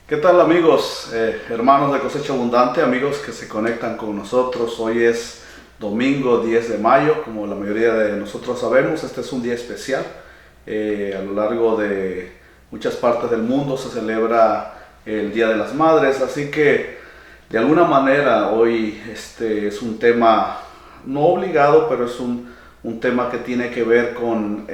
¿Qué tal amigos, hermanos de Cosecha Abundante, amigos que se conectan con nosotros? Hoy es domingo 10 de mayo, como la mayoría de nosotros sabemos. Este es un día especial. A lo largo de muchas partes del mundo se celebra el Día de las Madres, así que de alguna manera hoy es un tema no obligado, pero es un tema que tiene que ver con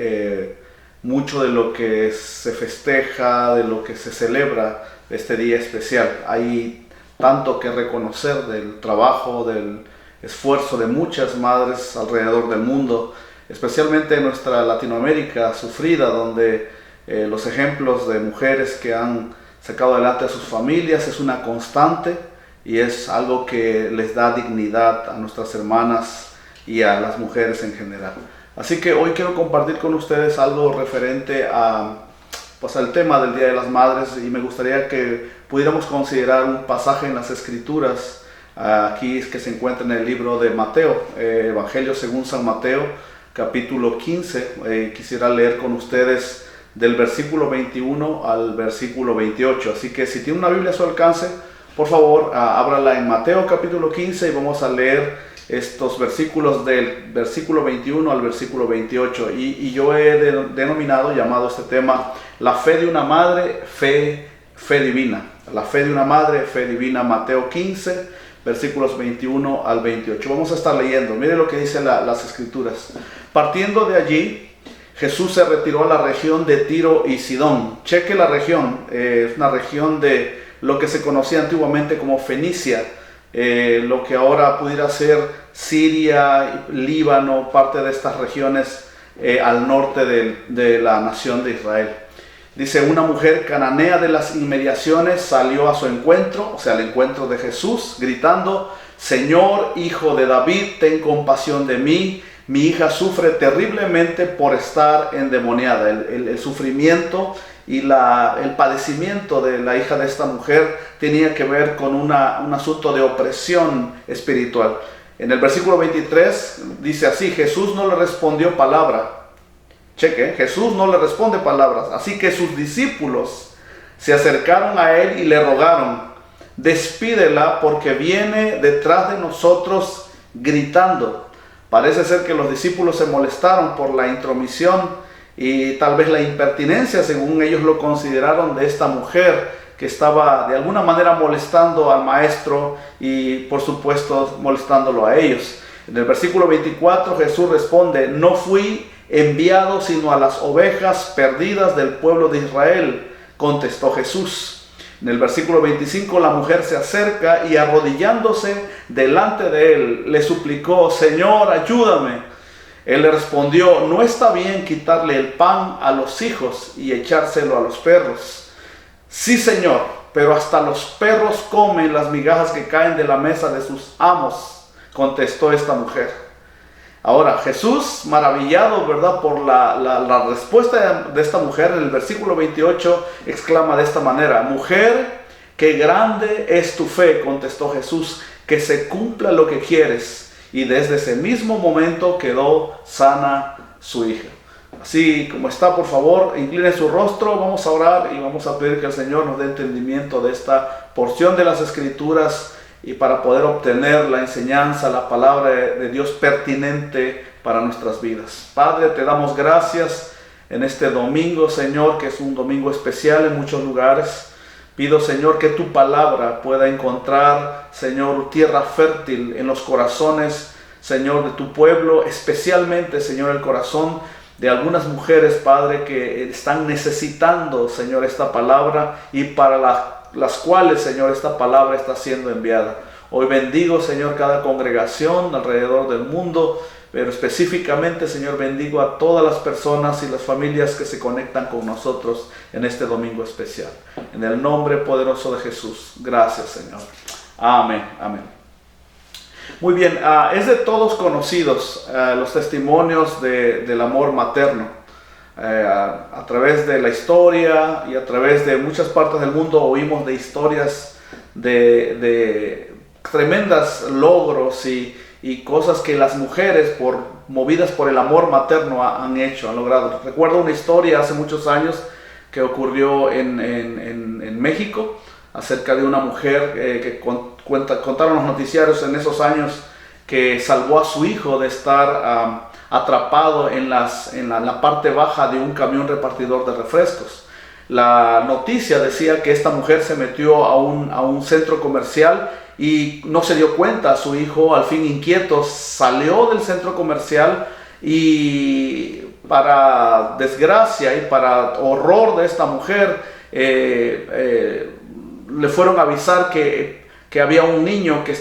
mucho de lo que se festeja, de lo que se celebra este día especial. Hay tanto que reconocer del trabajo, del esfuerzo de muchas madres alrededor del mundo, especialmente en nuestra Latinoamérica sufrida, donde los ejemplos de mujeres que han sacado adelante a sus familias es una constante y es algo que les da dignidad a nuestras hermanas y a las mujeres en general. Así que hoy quiero compartir con ustedes algo referente al tema del Día de las Madres, y me gustaría que pudiéramos considerar un pasaje en las Escrituras aquí que se encuentra en el libro de Mateo, Evangelio según San Mateo, capítulo 15. Quisiera leer con ustedes del versículo 21 al versículo 28. Así que si tiene una Biblia a su alcance, por favor, ábrala en Mateo capítulo 15 y vamos a leer estos versículos del versículo 21 al versículo 28. Y yo he llamado este tema la fe de una madre, fe divina. La fe de una madre, fe divina. Mateo 15, versículos 21 al 28. Vamos a estar leyendo. Mire lo que dice las Escrituras. Partiendo de allí, Jesús se retiró a la región de Tiro y Sidón. Cheque la región. Es una región de lo que se conocía antiguamente como Fenicia. Lo que ahora pudiera ser Siria, Líbano, parte de estas regiones al norte de la nación de Israel. Dice: una mujer cananea de las inmediaciones salió a su encuentro, o sea, al encuentro de Jesús, gritando: Señor, hijo de David, ten compasión de mí, mi hija sufre terriblemente por estar endemoniada. El sufrimiento y el padecimiento de la hija de esta mujer tenía que ver con un asunto de opresión espiritual. En el versículo 23 dice así: Jesús no le respondió palabra. Cheque, Jesús no le responde palabras. Así que sus discípulos se acercaron a él y le rogaron: despídela, porque viene detrás de nosotros gritando. Parece ser que los discípulos se molestaron por la intromisión y tal vez la impertinencia, según ellos lo consideraron, de esta mujer que estaba de alguna manera molestando al maestro y por supuesto molestándolo a ellos. En el versículo 24 Jesús responde: no fui enviado sino a las ovejas perdidas del pueblo de Israel, contestó Jesús. En el versículo 25 la mujer se acerca y arrodillándose delante de él le suplicó: Señor, ayúdame. Él le respondió: no está bien quitarle el pan a los hijos y echárselo a los perros. Sí, Señor, pero hasta los perros comen las migajas que caen de la mesa de sus amos, contestó esta mujer. Ahora, Jesús, maravillado, ¿verdad?, por la respuesta de esta mujer, en el versículo 28 exclama de esta manera: mujer, qué grande es tu fe, contestó Jesús, que se cumpla lo que quieres. Y desde ese mismo momento quedó sana su hija. Así como está, por favor, incline su rostro, vamos a orar y vamos a pedir que el Señor nos dé entendimiento de esta porción de las Escrituras y para poder obtener la enseñanza, la palabra de Dios pertinente para nuestras vidas. Padre, te damos gracias en este domingo, Señor, que es un domingo especial en muchos lugares. Pido, Señor, que tu palabra pueda encontrar, Señor, tierra fértil en los corazones, Señor, de tu pueblo, especialmente, Señor, el corazón de algunas mujeres, Padre, que están necesitando, Señor, esta palabra y para las cuales, Señor, esta palabra está siendo enviada. Hoy bendigo, Señor, cada congregación alrededor del mundo, pero específicamente, Señor, bendigo a todas las personas y las familias que se conectan con nosotros en este domingo especial. En el nombre poderoso de Jesús. Gracias, Señor. Amén. Amén. Muy bien, es de todos conocidos los testimonios del amor materno. A través de la historia y a través de muchas partes del mundo oímos de historias de tremendos logros y cosas que las mujeres, movidas por el amor materno, han logrado. Recuerdo una historia hace muchos años que ocurrió en México, acerca de una mujer que contaron los noticiarios en esos años, que salvó a su hijo de estar atrapado en la parte baja de un camión repartidor de refrescos. La noticia decía que esta mujer se metió a un centro comercial y no se dio cuenta. Su hijo, al fin inquieto, salió del centro comercial y, para desgracia y para horror de esta mujer, le fueron a avisar que había un niño que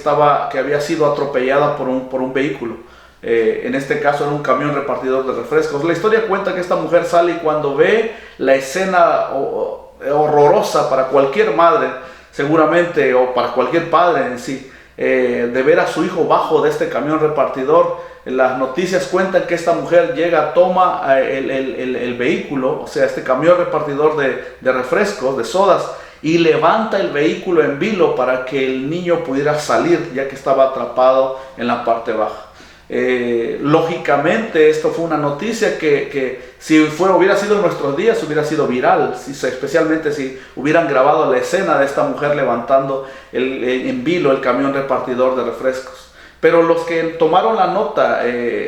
había sido atropellado por un vehículo. En este caso era un camión repartidor de refrescos. La historia cuenta que esta mujer sale y cuando ve la escena horrorosa para cualquier madre, seguramente, o para cualquier padre en sí, de ver a su hijo bajo de este camión repartidor, las noticias cuentan que esta mujer llega, toma el vehículo, o sea, este camión repartidor de refrescos, de sodas, y levanta el vehículo en vilo para que el niño pudiera salir, ya que estaba atrapado en la parte baja. Lógicamente esto fue una noticia que si hubiera sido en nuestros días hubiera sido viral, especialmente si hubieran grabado la escena de esta mujer levantando en vilo el camión repartidor de refrescos. Pero los que tomaron la nota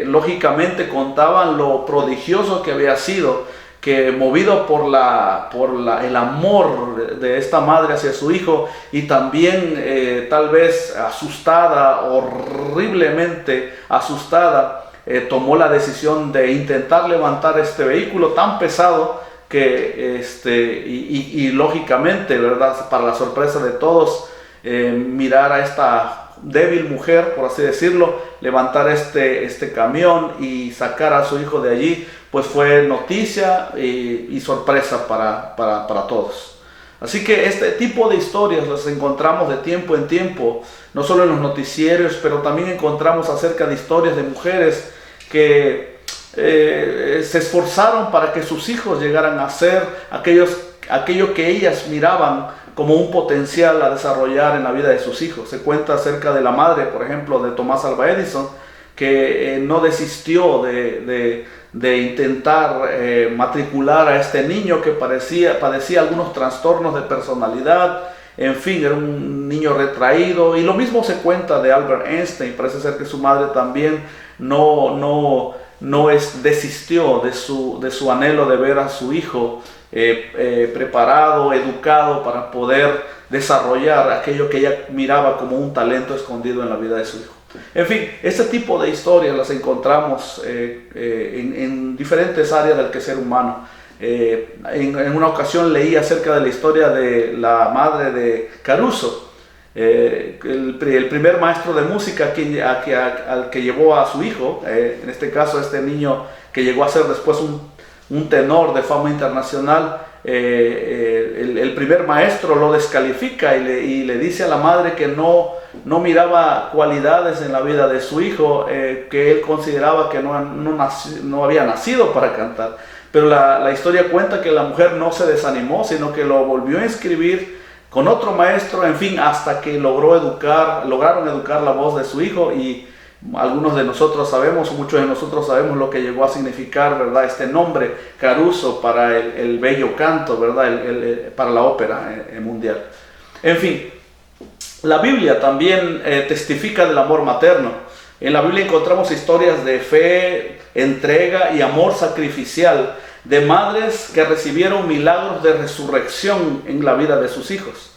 lógicamente contaban lo prodigioso que había sido, que movido por el amor de esta madre hacia su hijo, y también tal vez asustada, horriblemente asustada, tomó la decisión de intentar levantar este vehículo tan pesado que y lógicamente, ¿verdad?, para la sorpresa de todos, mirar a esta débil mujer, por así decirlo, levantar este camión y sacar a su hijo de allí, pues fue noticia y sorpresa para todos. Así que este tipo de historias las encontramos de tiempo en tiempo, no solo en los noticieros, pero también encontramos acerca de historias de mujeres que se esforzaron para que sus hijos llegaran a ser aquello que ellas miraban como un potencial a desarrollar en la vida de sus hijos. Se cuenta acerca de la madre, por ejemplo, de Thomas Alva Edison, que no desistió de intentar matricular a este niño que padecía algunos trastornos de personalidad. En fin, era un niño retraído. Y lo mismo se cuenta de Albert Einstein. Parece ser que su madre también no desistió de su anhelo de ver a su hijo preparado, educado para poder desarrollar aquello que ella miraba como un talento escondido en la vida de su hijo. En fin, este tipo de historias las encontramos en diferentes áreas del quehacer humano. En una ocasión leí acerca de la historia de la madre de Caruso, el primer maestro de música al que llevó a su hijo, en este caso este niño que llegó a ser después un tenor de fama internacional. El primer maestro lo descalifica y le dice a la madre que no miraba cualidades en la vida de su hijo, que él consideraba que no había nacido para cantar. Pero la historia cuenta que la mujer no se desanimó, sino que lo volvió a inscribir con otro maestro, en fin, hasta que lograron educar la voz de su hijo. Y algunos de nosotros sabemos, muchos de nosotros sabemos lo que llegó a significar, ¿verdad?, este nombre Caruso para el bello canto, ¿verdad?, para la ópera mundial. En fin, la Biblia también testifica del amor materno. En la Biblia encontramos historias de fe, entrega y amor sacrificial de madres que recibieron milagros de resurrección en la vida de sus hijos.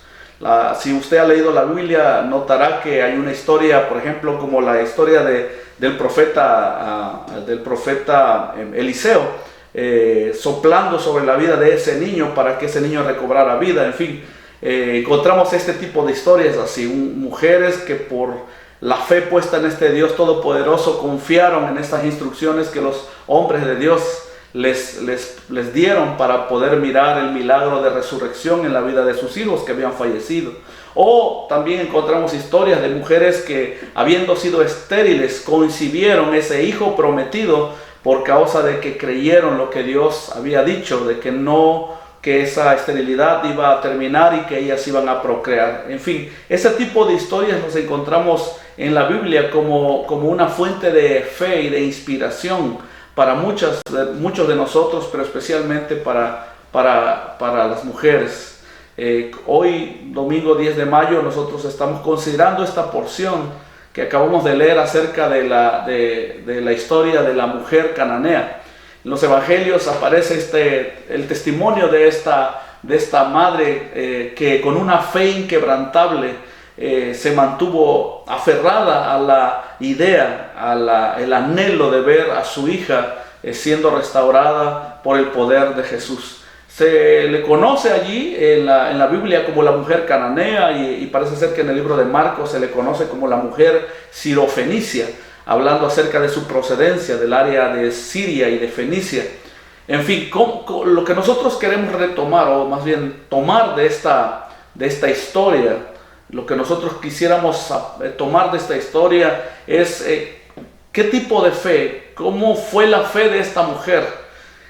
Si usted ha leído la Biblia, notará que hay una historia, por ejemplo, como la historia del profeta Eliseo, soplando sobre la vida de ese niño para que ese niño recobrara vida. En fin, encontramos este tipo de historias así, mujeres que por la fe puesta en este Dios todopoderoso confiaron en estas instrucciones que los hombres de Dios les dieron para poder mirar el milagro de resurrección en la vida de sus hijos que habían fallecido. O también encontramos historias de mujeres que, habiendo sido estériles, concibieron ese hijo prometido por causa de que creyeron lo que Dios había dicho, de que esa esterilidad iba a terminar y que ellas iban a procrear. En fin, ese tipo de historias nos encontramos en la Biblia como una fuente de fe y de inspiración para muchos de nosotros, pero especialmente para las mujeres. Hoy, domingo 10 de mayo, nosotros estamos considerando esta porción que acabamos de leer acerca de la historia de la mujer cananea. En los evangelios aparece el testimonio de esta madre que con una fe inquebrantable se mantuvo aferrada a la idea, el anhelo de ver a su hija siendo restaurada por el poder de Jesús. Se le conoce allí en la Biblia como la mujer cananea y parece ser que en el libro de Marcos se le conoce como la mujer sirofenicia, hablando acerca de su procedencia del área de Siria y de Fenicia. En fin, lo que nosotros queremos retomar, o más bien tomar de esta historia, lo que nosotros quisiéramos tomar de esta historia es qué tipo de fe, cómo fue la fe de esta mujer.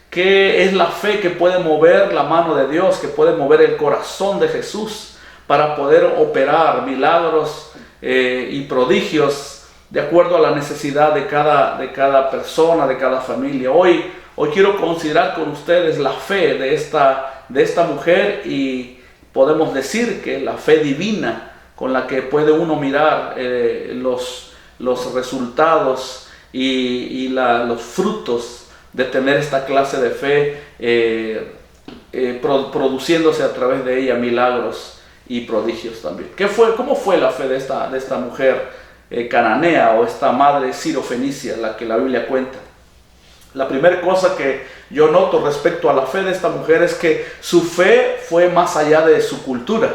¿Qué es la fe que puede mover la mano de Dios, que puede mover el corazón de Jesús para poder operar milagros y prodigios de acuerdo a la necesidad de cada persona, de cada familia? Hoy quiero considerar con ustedes la fe de esta mujer, y podemos decir que la fe divina con la que puede uno mirar los resultados y los frutos de tener esta clase de fe, produciéndose a través de ella milagros y prodigios también. ¿Cómo fue la fe de esta mujer cananea, o esta madre sirofenicia, la que la Biblia cuenta? La primera cosa que yo noto respecto a la fe de esta mujer es que su fe fue más allá de su cultura.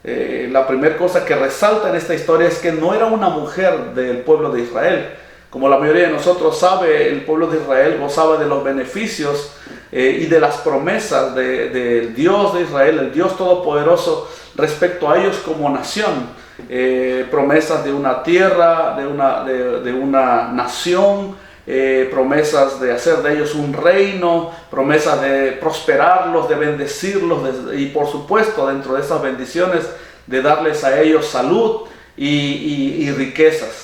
La primera cosa que resalta en esta historia es que no era una mujer del pueblo de Israel. Como la mayoría de nosotros sabe, el pueblo de Israel gozaba de los beneficios y de las promesas del Dios de Israel, el Dios Todopoderoso, respecto a ellos como nación. Promesas de una tierra, de una nación, promesas de hacer de ellos un reino, promesas de prosperarlos, de bendecirlos, y por supuesto dentro de esas bendiciones de darles a ellos salud y riquezas.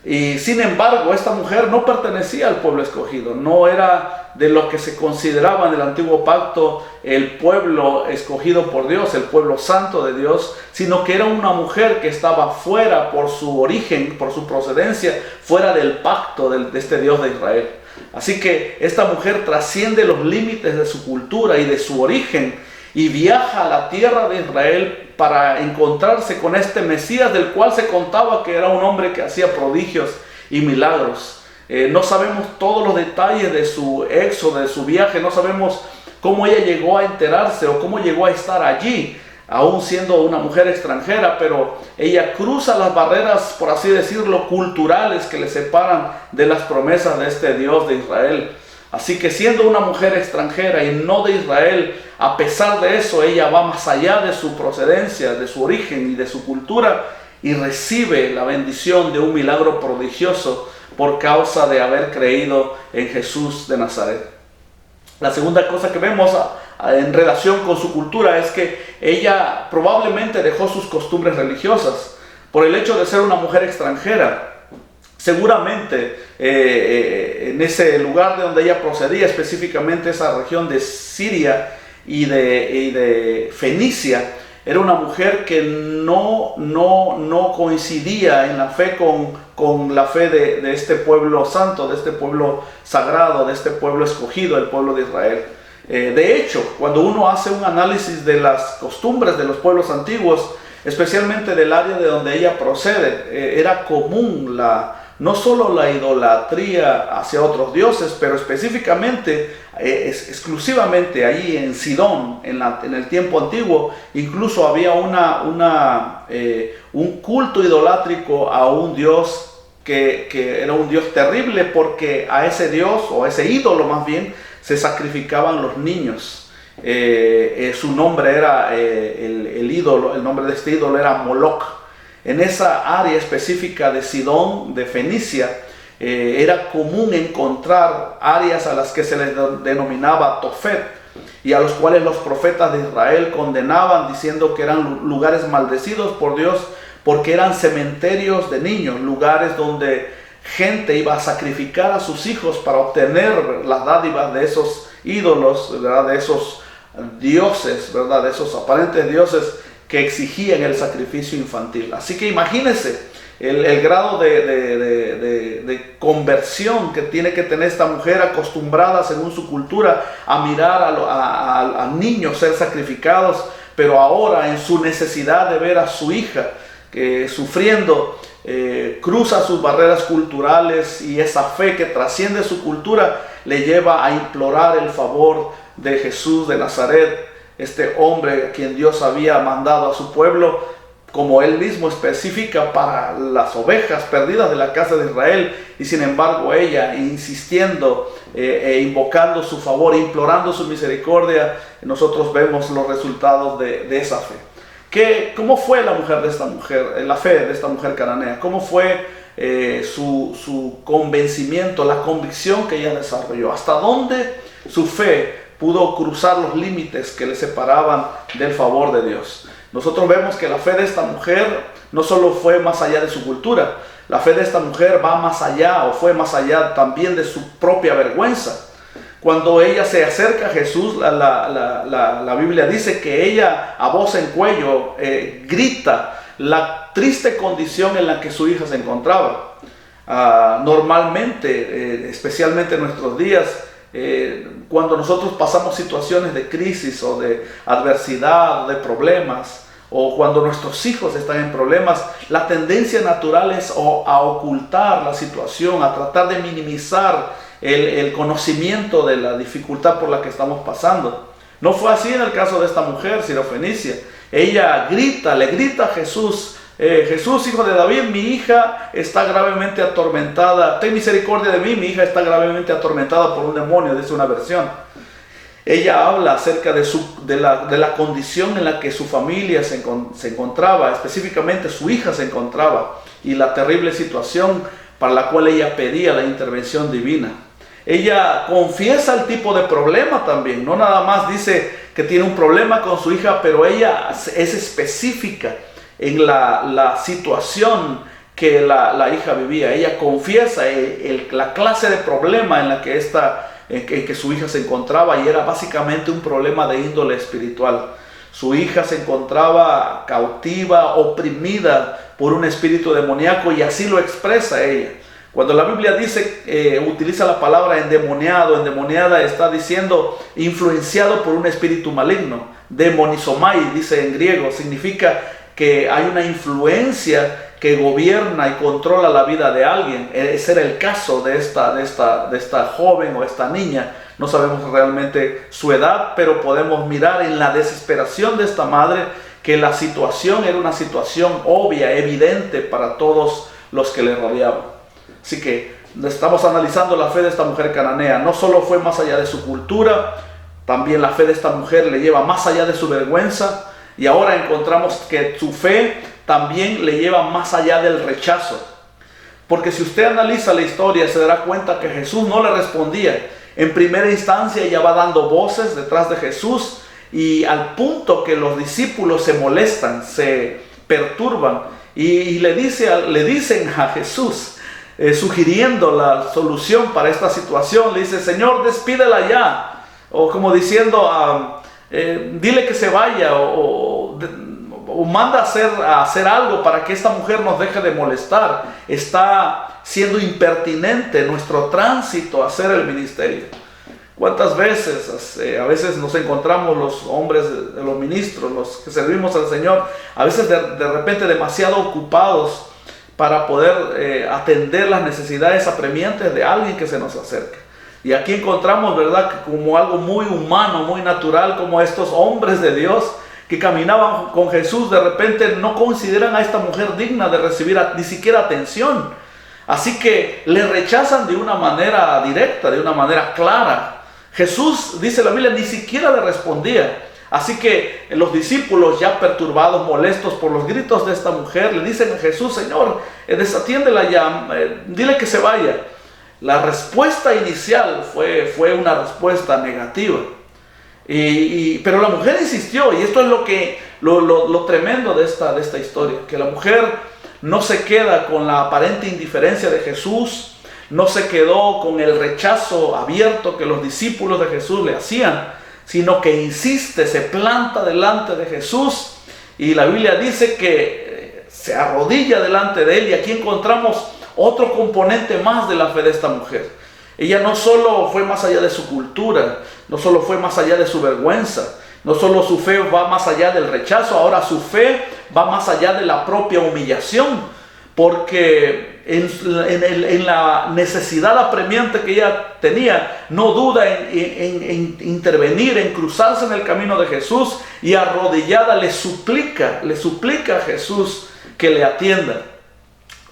Y sin embargo, esta mujer no pertenecía al pueblo escogido, no era de lo que se consideraba en el antiguo pacto el pueblo escogido por Dios, el pueblo santo de Dios, sino que era una mujer que estaba fuera por su origen, por su procedencia, fuera del pacto de este Dios de Israel. Así que esta mujer trasciende los límites de su cultura y de su origen y viaja a la tierra de Israel para encontrarse con este Mesías, del cual se contaba que era un hombre que hacía prodigios y milagros. No sabemos todos los detalles de su éxodo, de su viaje, no sabemos cómo ella llegó a enterarse o cómo llegó a estar allí, aún siendo una mujer extranjera, pero ella cruza las barreras, por así decirlo, culturales que le separan de las promesas de este Dios de Israel. Así que siendo una mujer extranjera y no de Israel, a pesar de eso, ella va más allá de su procedencia, de su origen y de su cultura, y recibe la bendición de un milagro prodigioso por causa de haber creído en Jesús de Nazaret. La segunda cosa que vemos en relación con su cultura es que ella probablemente dejó sus costumbres religiosas por el hecho de ser una mujer extranjera. Seguramente en ese lugar de donde ella procedía, específicamente esa región de Siria y de Fenicia, era una mujer que no coincidía en la fe con la fe de este pueblo santo, de este pueblo sagrado, de este pueblo escogido, el pueblo de Israel. De hecho, cuando uno hace un análisis de las costumbres de los pueblos antiguos, especialmente del área de donde ella procede, era común no solo la idolatría hacia otros dioses, pero específicamente, exclusivamente allí en Sidón, en el tiempo antiguo, incluso había un culto idolátrico a un dios que era un dios terrible, porque a ese dios, o a ese ídolo más bien, se sacrificaban los niños. Su nombre era, el nombre de este ídolo era Moloch. En esa área específica de Sidón, de Fenicia, era común encontrar áreas a las que se les denominaba Tofet, y a los cuales los profetas de Israel condenaban, diciendo que eran lugares maldecidos por Dios, porque eran cementerios de niños, lugares donde gente iba a sacrificar a sus hijos para obtener las dádivas de esos ídolos, ¿verdad? De esos dioses, ¿verdad? Esos aparentes dioses que exigían el sacrificio infantil. Así que imagínense el grado de conversión que tiene que tener esta mujer, acostumbrada según su cultura a mirar a niños ser sacrificados, pero ahora en su necesidad de ver a su hija sufriendo, cruza sus barreras culturales, y esa fe que trasciende su cultura le lleva a implorar el favor de Jesús de Nazaret, este hombre a quien Dios había mandado a su pueblo, como él mismo especifica, para las ovejas perdidas de la casa de Israel. Y sin embargo ella, insistiendo invocando su favor, implorando su misericordia, nosotros vemos los resultados de esa fe. ¿Cómo fue la fe de esta mujer cananea? ¿Cómo fue su convencimiento, la convicción que ella desarrolló? ¿Hasta dónde su fe pudo cruzar los límites que le separaban del favor de Dios? Nosotros vemos que la fe de esta mujer no solo fue más allá de su cultura, la fe de esta mujer va más allá, o fue más allá también de su propia vergüenza. Cuando ella se acerca a Jesús, la Biblia dice que ella a voz en cuello grita la triste condición en la que su hija se encontraba. Normalmente, especialmente en nuestros días, cuando nosotros pasamos situaciones de crisis o de adversidad o de problemas, o cuando nuestros hijos están en problemas, la tendencia natural es a ocultar la situación, a tratar de minimizar el conocimiento de la dificultad por la que estamos pasando. No fue así en el caso de esta mujer sirofenicia. Ella le grita a Jesús: Jesús, hijo de David, mi hija está gravemente atormentada, ten misericordia de mí, mi hija está gravemente atormentada por un demonio, dice una versión. Ella habla acerca de la condición en la que su familia se encontraba, específicamente su hija se encontraba, y la terrible situación para la cual ella pedía la intervención divina. Ella confiesa el tipo de problema también, no nada más dice que tiene un problema con su hija, pero ella es específica en la situación que la hija vivía. Ella confiesa la clase de problema en la que que su hija se encontraba, y era básicamente un problema de índole espiritual. Su hija se encontraba cautiva, oprimida por un espíritu demoníaco, y así lo expresa ella. Cuando la Biblia utiliza la palabra endemoniado, endemoniada, está diciendo influenciado por un espíritu maligno. Demonizomai, dice en griego, significa que hay una influencia que gobierna y controla la vida de alguien. Ese era el caso de esta joven o esta niña. No sabemos realmente su edad, pero podemos mirar en la desesperación de esta madre que la situación era una situación obvia, evidente para todos los que le rodeaban. Así que estamos analizando la fe de esta mujer cananea. No solo fue más allá de su cultura, también la fe de esta mujer le lleva más allá de su vergüenza. Y ahora encontramos que su fe también le lleva más allá del rechazo. Porque si usted analiza la historia, se dará cuenta que Jesús no le respondía. En primera instancia ella va dando voces detrás de Jesús, y al punto que los discípulos se molestan, se perturban, y le dicen a Jesús, sugiriendo la solución para esta situación, le dice: Señor, despídela ya. O como diciendo, dile que se vaya, o manda a hacer algo para que esta mujer nos deje de molestar. Está siendo impertinente nuestro tránsito a hacer el ministerio. ¿Cuántas veces? A veces nos encontramos los hombres, los ministros, los que servimos al Señor, a veces de repente demasiado ocupados para poder atender las necesidades apremiantes de alguien que se nos acerca. Y aquí encontramos, ¿verdad?, como algo muy humano, muy natural, como estos hombres de Dios que caminaban con Jesús, de repente no consideran a esta mujer digna de recibir ni siquiera atención. Así que le rechazan de una manera directa, de una manera clara. Jesús, dice la Biblia, ni siquiera le respondía. Así que los discípulos, ya perturbados, molestos por los gritos de esta mujer, le dicen a Jesús: Señor, desatiéndela ya, dile que se vaya. La respuesta inicial fue una respuesta negativa. Pero la mujer insistió, y esto es lo tremendo de esta historia, que la mujer no se queda con la aparente indiferencia de Jesús, no se quedó con el rechazo abierto que los discípulos de Jesús le hacían, sino que insiste, se planta delante de Jesús, y la Biblia dice que se arrodilla delante de él. Y aquí encontramos otro componente más de la fe de esta mujer. Ella no solo fue más allá de su cultura, no solo fue más allá de su vergüenza, no solo su fe va más allá del rechazo, ahora su fe va más allá de la propia humillación, porque en la necesidad apremiante que ella tenía, no duda en intervenir, en cruzarse en el camino de Jesús, y arrodillada le suplica a Jesús que le atienda.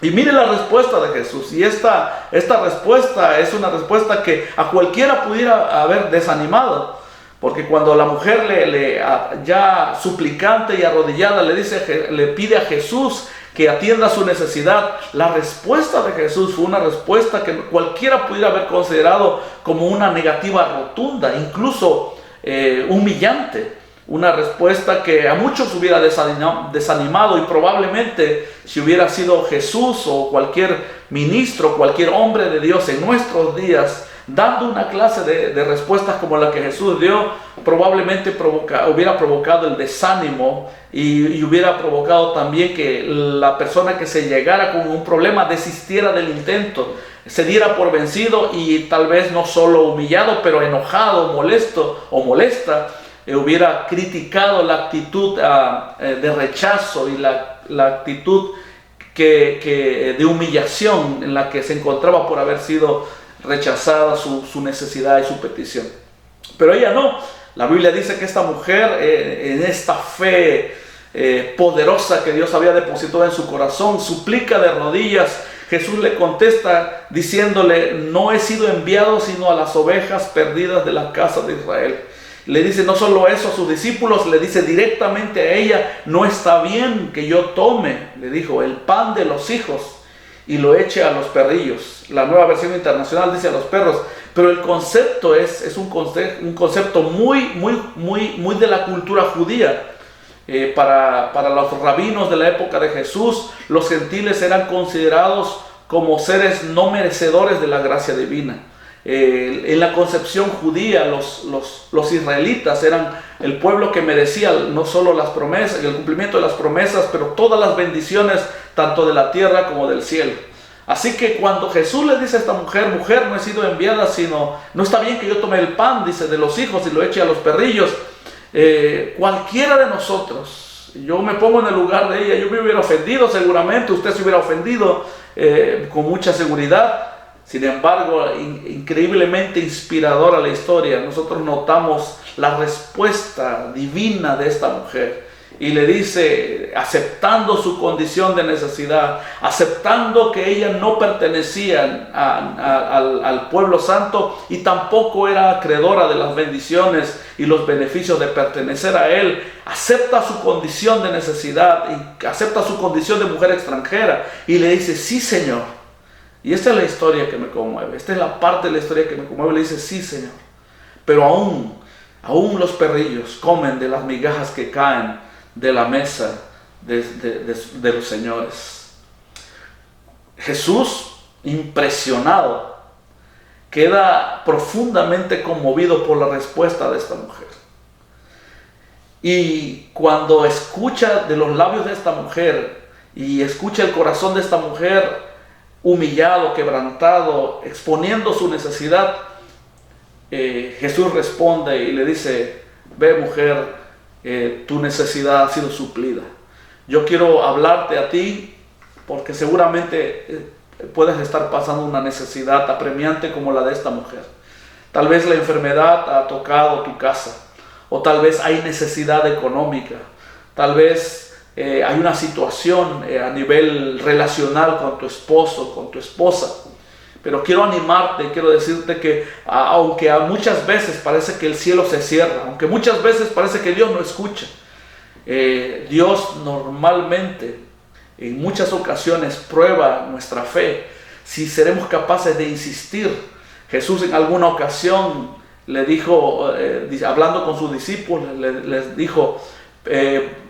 Y mire la respuesta de Jesús, y esta respuesta es una respuesta que a cualquiera pudiera haber desanimado, porque cuando la mujer ya suplicante y arrodillada le pide a Jesús que atienda su necesidad, la respuesta de Jesús fue una respuesta que cualquiera pudiera haber considerado como una negativa rotunda, incluso humillante. Una respuesta que a muchos hubiera desanimado, y probablemente si hubiera sido Jesús o cualquier ministro, cualquier hombre de Dios en nuestros días, dando una clase de respuestas como la que Jesús dio, probablemente hubiera provocado el desánimo y hubiera provocado también que la persona que se llegara con un problema desistiera del intento, se diera por vencido, y tal vez no solo humillado, pero enojado, molesto o molesta, hubiera criticado la actitud de rechazo y la actitud de humillación en la que se encontraba por haber sido rechazada su necesidad y su petición. Pero ella no. La Biblia dice que esta mujer, en esta fe poderosa que Dios había depositado en su corazón, suplica de rodillas. Jesús le contesta diciéndole: no he sido enviado sino a las ovejas perdidas de la casa de Israel. Le dice no solo eso a sus discípulos, le dice directamente a ella: no está bien que yo tome, le dijo, el pan de los hijos y lo eche a los perrillos. La Nueva Versión Internacional dice a los perros, pero el concepto es un concepto muy de la cultura judía. Para los rabinos de la época de Jesús, los gentiles eran considerados como seres no merecedores de la gracia divina. En la concepción judía, los israelitas eran el pueblo que merecía no solo las promesas, el cumplimiento de las promesas, pero todas las bendiciones, tanto de la tierra como del cielo. Así que cuando Jesús le dice a esta mujer: mujer, no he sido enviada, sino, no está bien que yo tome el pan, dice, de los hijos y lo eche a los perrillos. Cualquiera de nosotros, yo me pongo en el lugar de ella, yo me hubiera ofendido seguramente, usted se hubiera ofendido con mucha seguridad. Sin embargo, increíblemente inspiradora la historia. Nosotros notamos la respuesta divina de esta mujer, y le dice, aceptando su condición de necesidad, aceptando que ella no pertenecía al pueblo santo y tampoco era acreedora de las bendiciones y los beneficios de pertenecer a él, acepta su condición de necesidad y acepta su condición de mujer extranjera, y le dice: sí, Señor. Y esta es la historia que me conmueve, esta es la parte de la historia que me conmueve. Le dice: sí, Señor, pero aún los perrillos comen de las migajas que caen de la mesa de los señores. Jesús, impresionado, queda profundamente conmovido por la respuesta de esta mujer. Y cuando escucha de los labios de esta mujer y escucha el corazón de esta mujer, humillado, quebrantado, exponiendo su necesidad, Jesús responde y le dice: ve, mujer, tu necesidad ha sido suplida. Yo quiero hablarte a ti porque seguramente puedes estar pasando una necesidad apremiante como la de esta mujer. Tal vez la enfermedad ha tocado tu casa, o tal vez hay necesidad económica, tal vez hay una situación a nivel relacional con tu esposo, con tu esposa. Pero quiero animarte, quiero decirte que aunque muchas veces parece que el cielo se cierra, aunque muchas veces parece que Dios no escucha, Dios normalmente, en muchas ocasiones, prueba nuestra fe, si seremos capaces de insistir. Jesús en alguna ocasión le dijo, hablando con sus discípulos, les dijo: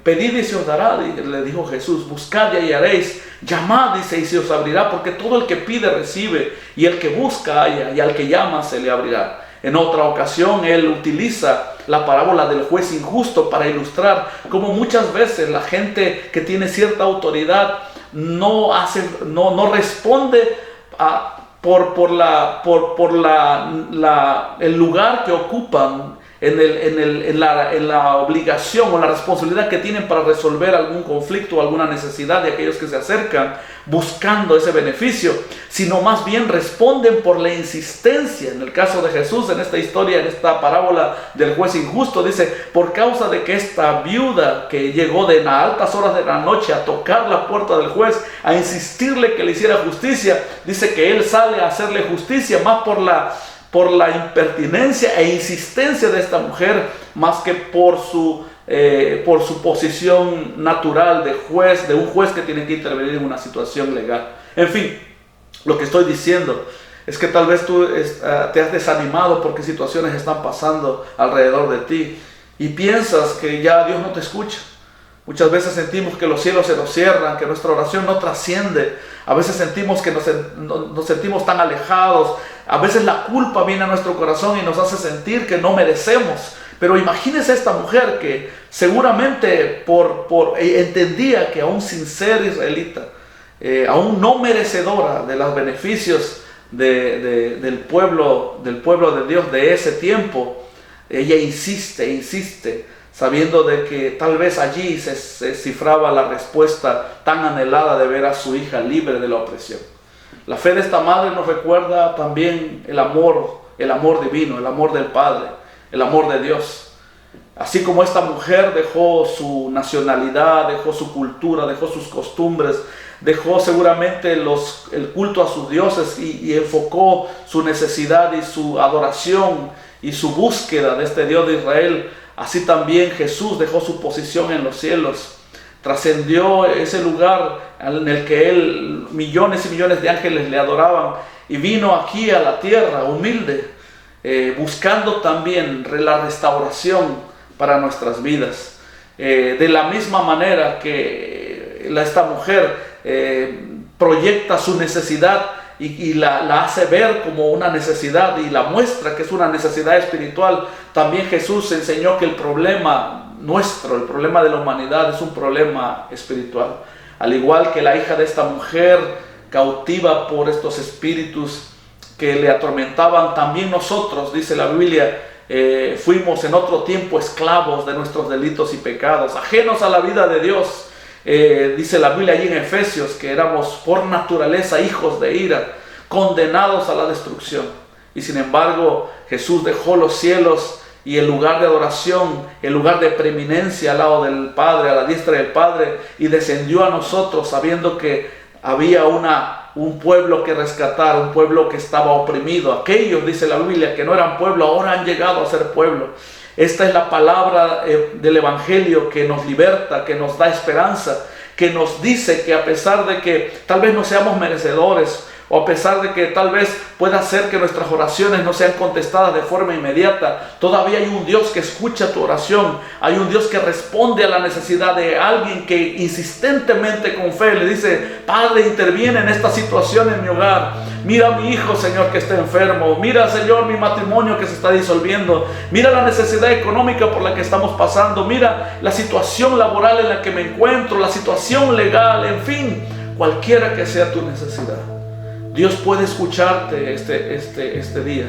pedid y se os dará, le dijo Jesús, buscad y hallaréis, llamad y se os abrirá, porque todo el que pide recibe, y el que busca halla, y al que llama se le abrirá. En otra ocasión él utiliza la parábola del juez injusto para ilustrar cómo muchas veces la gente que tiene cierta autoridad no responde por el lugar que ocupan en la obligación o la responsabilidad que tienen para resolver algún conflicto o alguna necesidad de aquellos que se acercan buscando ese beneficio, sino más bien responden por la insistencia. En el caso de Jesús, en esta historia, en esta parábola del juez injusto, dice, por causa de que esta viuda que llegó de las altas horas de la noche a tocar la puerta del juez, a insistirle que le hiciera justicia, dice que él sale a hacerle justicia más por la impertinencia e insistencia de esta mujer, más que por su posición natural de juez, de un juez que tiene que intervenir en una situación legal. En fin, lo que estoy diciendo es que tal vez tú te has desanimado porque situaciones están pasando alrededor de ti y piensas que ya Dios no te escucha. Muchas veces sentimos que los cielos se nos cierran, que nuestra oración no trasciende. A veces sentimos que nos sentimos tan alejados. A veces la culpa viene a nuestro corazón y nos hace sentir que no merecemos. Pero imagínese esta mujer que seguramente entendía que aún sin ser israelita, aún no merecedora de los beneficios del pueblo de Dios de ese tiempo, ella insiste, sabiendo de que tal vez allí se cifraba la respuesta tan anhelada de ver a su hija libre de la opresión. La fe de esta madre nos recuerda también el amor divino, el amor del Padre, el amor de Dios. Así como esta mujer dejó su nacionalidad, dejó su cultura, dejó sus costumbres, dejó seguramente el culto a sus dioses y enfocó su necesidad y su adoración y su búsqueda de este Dios de Israel, así también Jesús dejó su posición en los cielos, trascendió ese lugar en el que él, millones y millones de ángeles le adoraban, y vino aquí a la tierra humilde, buscando también la restauración para nuestras vidas. De la misma manera que esta mujer proyecta su necesidad y la hace ver como una necesidad y la muestra que es una necesidad espiritual, también Jesús enseñó que el problema nuestro, el problema de la humanidad, es un problema espiritual. Al igual que la hija de esta mujer cautiva por estos espíritus que le atormentaban, también nosotros, dice la Biblia, fuimos en otro tiempo esclavos de nuestros delitos y pecados, ajenos a la vida de Dios. Dice la Biblia allí en Efesios que éramos por naturaleza hijos de ira, condenados a la destrucción. Y sin embargo, Jesús dejó los cielos y el lugar de adoración, el lugar de preeminencia al lado del Padre, a la diestra del Padre, y descendió a nosotros sabiendo que había un pueblo que rescatar, un pueblo que estaba oprimido. Aquellos, dice la Biblia, que no eran pueblo, ahora han llegado a ser pueblo. Esta es la palabra del Evangelio que nos liberta, que nos da esperanza, que nos dice que a pesar de que tal vez no seamos merecedores, o a pesar de que tal vez pueda ser que nuestras oraciones no sean contestadas de forma inmediata, todavía hay un Dios que escucha tu oración, hay un Dios que responde a la necesidad de alguien que insistentemente con fe le dice: Padre, interviene en esta situación en mi hogar. Mira a mi hijo, Señor, que está enfermo. Mira, Señor, mi matrimonio que se está disolviendo. Mira la necesidad económica por la que estamos pasando. Mira la situación laboral en la que me encuentro, la situación legal, en fin, cualquiera que sea tu necesidad. Dios puede escucharte este día.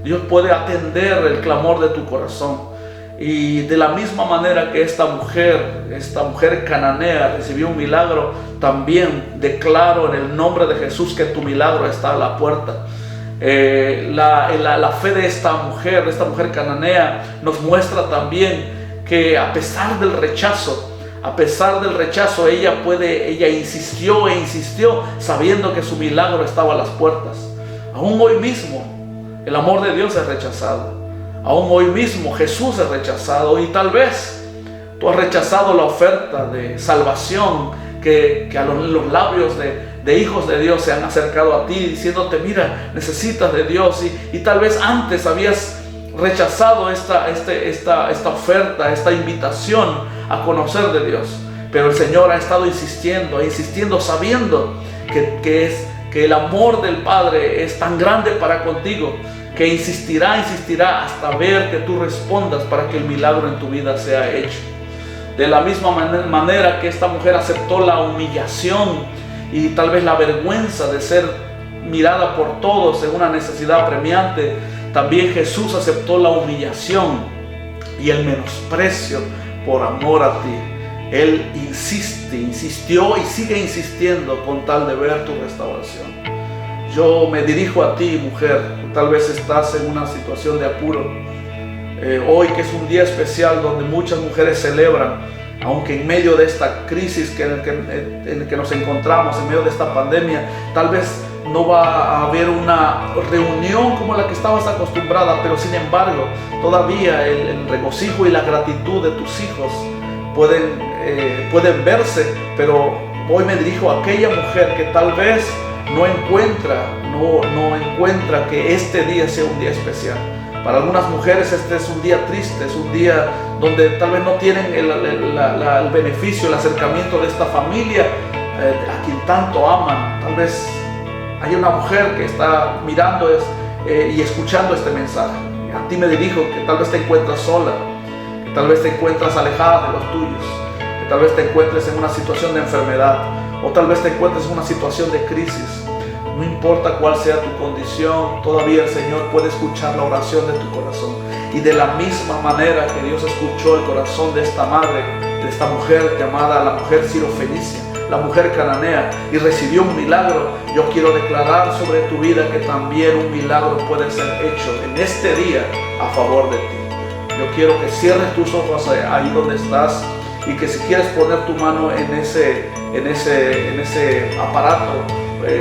Dios puede atender el clamor de tu corazón. Y de la misma manera que esta mujer cananea recibió un milagro, también declaro en el nombre de Jesús que tu milagro está a la puerta. La fe de esta mujer cananea nos muestra también que a pesar del rechazo, ella insistió sabiendo que su milagro estaba a las puertas. Aún hoy mismo el amor de Dios es rechazado. Aún hoy mismo Jesús es rechazado, y tal vez tú has rechazado la oferta de salvación que a los labios de hijos de Dios se han acercado a ti diciéndote: mira, necesitas de Dios, y tal vez antes habías rechazado esta oferta, esta invitación a conocer de Dios, pero el Señor ha estado insistiendo, sabiendo que el amor del Padre es tan grande para contigo, que insistirá hasta ver que tú respondas para que el milagro en tu vida sea hecho. De la misma manera que esta mujer aceptó la humillación y tal vez la vergüenza de ser mirada por todos en una necesidad apremiante, también Jesús aceptó la humillación y el menosprecio por amor a ti. Él insistió y sigue insistiendo con tal de ver tu restauración. Yo me dirijo a ti, mujer, tal vez estás en una situación de apuro. Hoy, que es un día especial donde muchas mujeres celebran, aunque en medio de esta crisis en el que nos encontramos, en medio de esta pandemia, tal vez no va a haber una reunión como la que estabas acostumbrada, pero sin embargo, todavía el regocijo y la gratitud de tus hijos pueden verse. Pero hoy me dirijo a aquella mujer que tal vez no encuentra que este día sea un día especial. Para algunas mujeres este es un día triste, es un día donde tal vez no tienen el beneficio, el acercamiento de esta familia a quien tanto aman. Tal vez hay una mujer que está mirando y escuchando este mensaje. A ti me dirijo, que tal vez te encuentras sola, que tal vez te encuentras alejada de los tuyos, que tal vez te encuentres en una situación de enfermedad, o tal vez te encuentres en una situación de crisis. No importa cuál sea tu condición, todavía el Señor puede escuchar la oración de tu corazón. Y de la misma manera que Dios escuchó el corazón de esta madre, de esta mujer llamada la mujer sirofenicia, la mujer cananea, y recibió un milagro, yo quiero declarar sobre tu vida que también un milagro puede ser hecho en este día a favor de ti. Yo quiero que cierres tus ojos ahí donde estás, y que si quieres poner tu mano en ese aparato,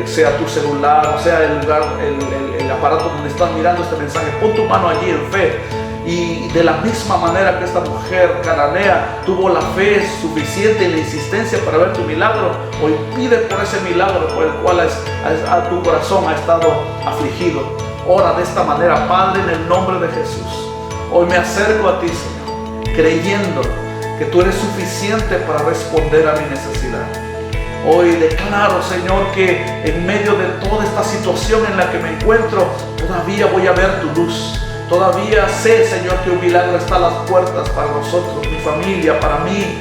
sea tu celular, o sea el aparato donde estás mirando este mensaje, pon tu mano allí en fe. Y de la misma manera que esta mujer cananea tuvo la fe suficiente y la insistencia para ver tu milagro, hoy pide por ese milagro por el cual a tu corazón ha estado afligido. Ora de esta manera: Padre, en el nombre de Jesús, hoy me acerco a ti, Señor, creyendo que tú eres suficiente para responder a mi necesidad. Hoy declaro, Señor, que en medio de toda esta situación en la que me encuentro, todavía voy a ver tu luz. Todavía sé, Señor, que un milagro está a las puertas para nosotros, mi familia, para mí.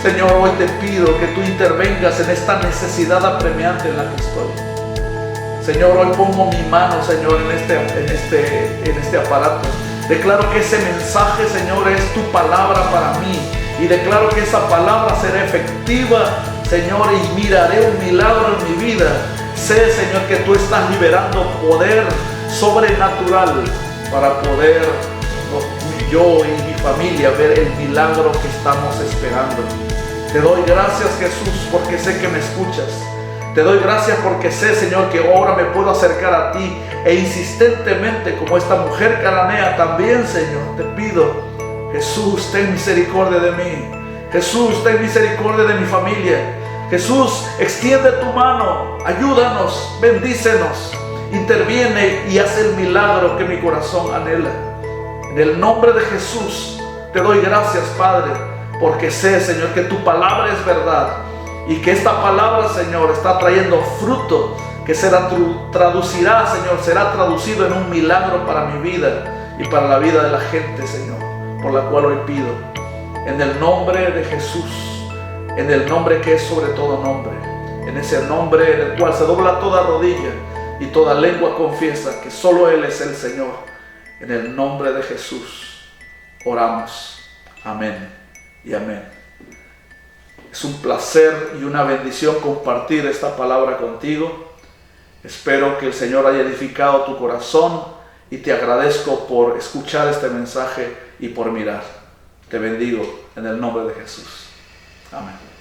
Señor, hoy te pido que tú intervengas en esta necesidad apremiante en la que estoy. Señor, hoy pongo mi mano, Señor, en este aparato. Declaro que ese mensaje, Señor, es tu palabra para mí. Y declaro que esa palabra será efectiva, Señor, y miraré un milagro en mi vida. Sé, Señor, que tú estás liberando poder sobrenatural para poder yo y mi familia ver el milagro que estamos esperando. Te doy gracias, Jesús, porque sé que me escuchas. Te doy gracias porque sé, Señor, que ahora me puedo acercar a ti e insistentemente, como esta mujer cananea también, Señor, te pido: Jesús, ten misericordia de mí. Jesús, ten misericordia de mi familia. Jesús, extiende tu mano, ayúdanos, bendícenos, interviene y haz el milagro que mi corazón anhela. En el nombre de Jesús te doy gracias, Padre, porque sé, Señor, que tu palabra es verdad y que esta palabra, Señor, está trayendo fruto que será traducirá, Señor, será traducido en un milagro para mi vida y para la vida de la gente, Señor, por la cual hoy pido, en el nombre de Jesús, en el nombre que es sobre todo nombre, en ese nombre en el cual se dobla toda rodilla y toda lengua confiesa que solo Él es el Señor. En el nombre de Jesús oramos. Amén y amén. Es un placer y una bendición compartir esta palabra contigo. Espero que el Señor haya edificado tu corazón y te agradezco por escuchar este mensaje y por mirar. Te bendigo en el nombre de Jesús. Amén.